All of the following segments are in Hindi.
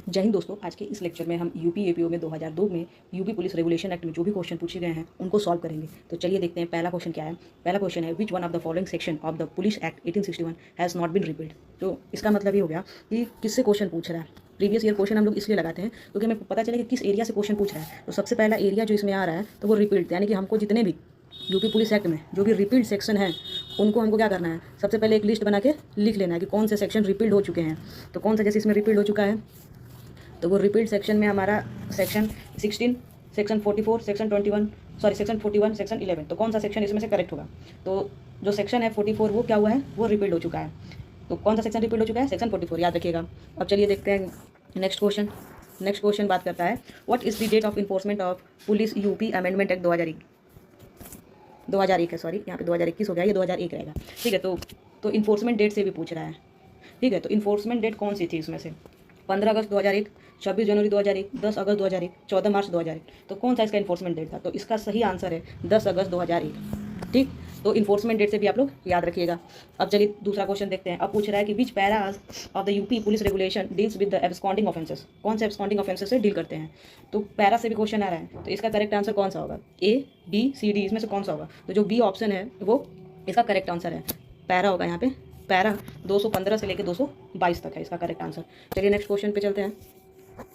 जय हिंद दोस्तों। आज के इस लेक्चर में हम यूपी एपीओ में 2002 में यूपी पुलिस रेगुलेशन एक्ट में जो भी क्वेश्चन पूछे गए हैं उनको सॉल्व करेंगे। तो चलिए देखते हैं पहला क्वेश्चन क्या है। पहला क्वेश्चन है which one of the following section of the police act 1861 has not been repealed. तो इसका मतलब ये हो गया कि किससे क्वेश्चन पूछ रहा है। प्रीवियस ईयर क्वेश्चन हम लोग इसलिए लगाते हैं क्योंकि हमें पता चले कि किस एरिया से क्वेश्चन पूछ रहा है। तो सबसे पहला एरिया जो इसमें आ रहा है तो वो रिपील्ड, यानी कि हमको जितने भी यूपी पुलिस एक्ट में जो भी रिपील्ड सेक्शन है उनको हमको क्या करना है, सबसे पहले एक लिस्ट बना के लिख लेना है कि कौन से सेक्शन रिपील्ड हो चुके हैं। तो कौन सा जैसे इसमें रिपील्ड हो चुका है तो वो रिपील्ड सेक्शन में हमारा section 16, section 44, section 21, section 41, section 11। तो कौन सा सेक्शन इसमें से करेक्ट होगा। तो जो सेक्शन है 44 वो क्या हुआ है, वो रिपील्ड हो चुका है। तो कौन सा सेक्शन रिपील्ड हो चुका है, सेक्शन 44, याद रखिएगा। अब चलिए देखते हैं नेक्स्ट क्वेश्चन। नेक्स्ट क्वेश्चन बात करता है what is the date of enforcement of police UP amendment act 2001 है, सॉरी यहाँ पे 2021 हो गया, ये 2001 रहेगा। ठीक है, तो इन्फोर्समेंट डेट से भी पूछ रहा है। ठीक है, तो इन्फोर्समेंट डेट कौन सी थी इसमें से, 15 अगस्त 2001, 26 जनवरी 2001, 10 अगस्त 2001, 14 मार्च 2001। तो कौन सा इसका इन्फोर्समेंट डेट था, तो इसका सही आंसर है 10 अगस्त 2001। ठीक, तो इन्फोर्समेंट डेट से भी आप लोग याद रखिएगा। अब चलिए दूसरा क्वेश्चन देखते हैं। अब पूछ रहा है कि which para of the UP police regulation deals with the absconding offences. कौन से एब्सकॉन्डिंग ऑफेंसेस से डील करते हैं। तो पैरा से भी क्वेश्चन आ रहा है, तो इसका करेक्ट आंसर कौन सा होगा, ए बी सी डी, इसमें से कौन सा होगा। तो जो बी ऑप्शन है वो इसका करेक्ट आंसर है, पैरा होगा यहाँ पे। पैरा 215 से लेकर 222 तक है इसका करेक्ट आंसर। चलिए नेक्स्ट क्वेश्चन पे चलते हैं।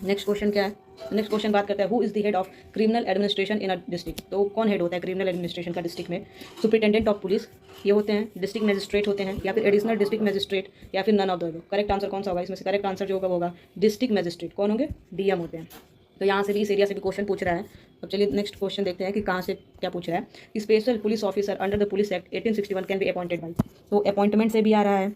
नेक्स्ट क्वेश्चन क्या है, नेक्स्ट क्वेश्चन बात करते हैं who is the head of criminal administration in a district. तो कौन हेड होता है क्रिमिनल एडमिनिस्ट्रेशन का डिस्ट्रिक्ट में। सुपरिटेंडेंट ऑफ पुलिस ये होते हैं, डिस्ट्रिक्ट मजिस्ट्रेट होते हैं, या फिर एडिशनल डिस्ट्रिक्ट मजिस्ट्रेट, या फिर none of the. Correct answer कौन सा होगा इसमें से, करेक्ट आंसर जो होगा वो होगा डिस्ट्रिक्ट मजिस्ट्रेट। कौन होंगे, डीएम होते हैं। तो यहाँ से भी इस एरिया से भी क्वेश्चन पूछ रहा है। अब चलिए नेक्स्ट क्वेश्चन देखते हैं कि कहाँ से क्या पूछ रहा है। Special police officer under the police act 1861 can be appointed by. तो अपॉइंटमेंट से भी आ रहा है।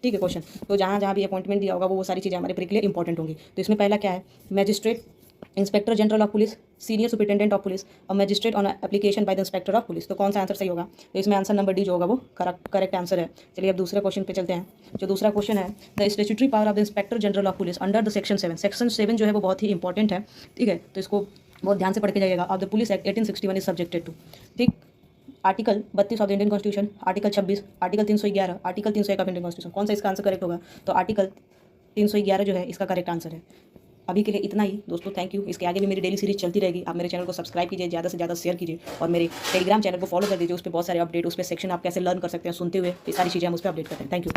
ठीक है क्वेश्चन, तो जहाँ जहाँ भी अपॉइंटमेंट दिया होगा वो सारी चीज़ें हमारे के लिए इंपॉर्टेंट होंगी। तो इसमें पहला क्या है, magistrate, inspector general of police, senior superintendent of police और magistrate on application by the inspector of police. तो कौन सा आंसर सही होगा, तो इसमें आंसर नंबर डी जो होगा वो करेक्ट आंसर है। चलिए अब दूसरे क्वेश्चन पे चलते हैं। जो दूसरा क्वेश्चन है the statutory power of the inspector general of police under the section 7। Section 7 जो है वो बहुत ही इंपॉर्टेंट है। ठीक है, तो इसको बहुत ध्यान से पढ़ के जाइएगा। Of the police act 1861 is subjected to. ठीक, article 32 of the Indian constitution, article 26, article 311, article 301 of Indian constitution. कौन सा इसका आंसर करेक्ट होगा, तो आर्टिकल 311 जो है इसका करेक्ट आंसर है। अभी के लिए इतना ही दोस्तों, थैंक यू। इसके आगे भी मेरी डेली सीरीज चलती रहेगी। आप मेरे चैनल को सब्सक्राइब कीजिए, ज़्यादा से ज़्यादा शेयर कीजिए और मेरे टेलीग्राम चैनल को फॉलो कर दीजिए। उस पर बहुत सारे अपडेट, उस पर सेक्शन आप कैसे लर्न कर सकते हैं सुनते हुए, ये सारी चीज़ें हम उस पर अपडेट करते हैं। Thank you.